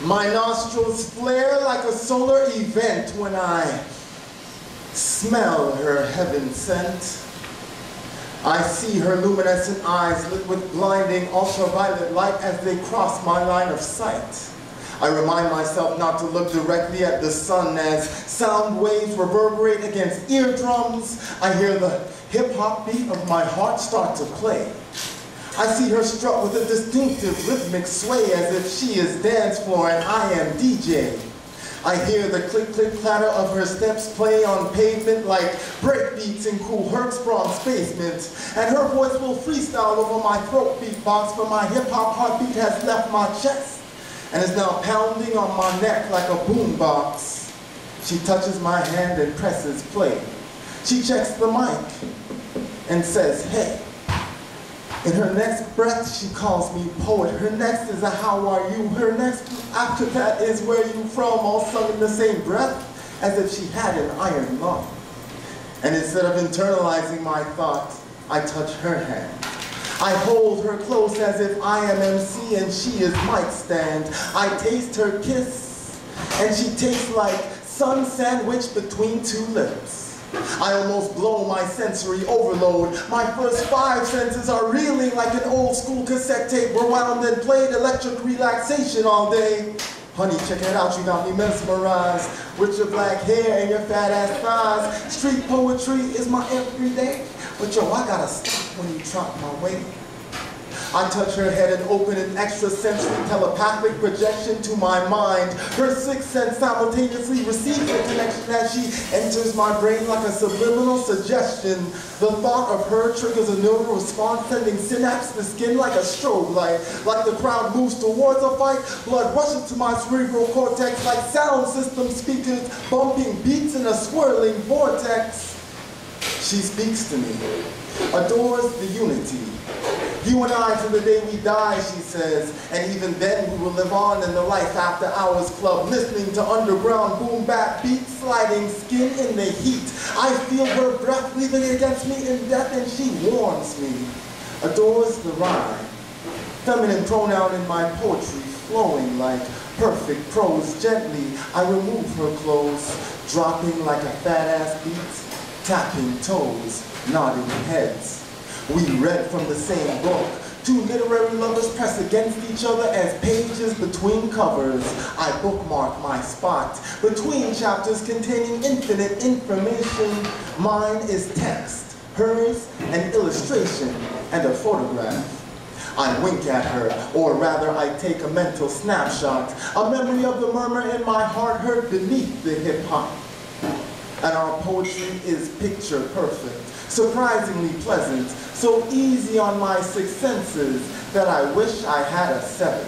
My nostrils flare like a solar event when I smell her heaven scent. I see her luminescent eyes lit with blinding ultraviolet light as they cross my line of sight. I remind myself not to look directly at the sun as sound waves reverberate against eardrums. I hear the hip-hop beat of my heart start to play. I see her strut with a distinctive rhythmic sway as if she is dance floor and I am DJ. I hear the click-click clatter of her steps play on pavement like breakbeats in cool Hertzsprung's basement. And her voice will freestyle over my throat beatbox, for my hip-hop heartbeat has left my chest and is now pounding on my neck like a boombox. She touches my hand and presses play. She checks the mic and says, hey. In her next breath, she calls me poet. Her next is a how are you. Her next after that is where you from, all sung in the same breath, as if she had an iron lung. And instead of internalizing my thoughts, I touch her hand. I hold her close as if I am MC and she is mic stand. I taste her kiss, and she tastes like sun sandwiched between two lips. I almost blow my sensory overload. My first 5 senses are reeling like an old school cassette tape rewound and played electric relaxation all day. Honey, check it out, you got me mesmerized with your black hair and your fat ass thighs. Street poetry is my everyday, but yo, I gotta stop when you trot my way. I touch her head and open an extrasensory telepathic projection to my mind. Her sixth sense simultaneously receives the connection as she enters my brain like a subliminal suggestion. The thought of her triggers a neural response, sending synapses to skin like a strobe light. Like the crowd moves towards a fight, blood rushes to my cerebral cortex like sound system speakers bumping beats in a swirling vortex. She speaks to me, adores the unity. You and I till the day we die, she says, and even then we will live on in the life after hours club, listening to underground boom bap beats, sliding skin in the heat. I feel her breath breathing against me in death, and she warms me, adores the rhyme. Feminine pronoun in my poetry, flowing like perfect prose. Gently, I remove her clothes, dropping like a fat ass beat, tapping toes, nodding heads. We read from the same book. 2 literary lovers press against each other as pages between covers. I bookmark my spot between chapters containing infinite information. Mine is text, hers an illustration and a photograph. I wink at her, or rather I take a mental snapshot, a memory of the murmur in my heart heard beneath the hip-hop. And our poetry is picture perfect, surprisingly pleasant, so easy on my 6 senses that I wish I had a 7th.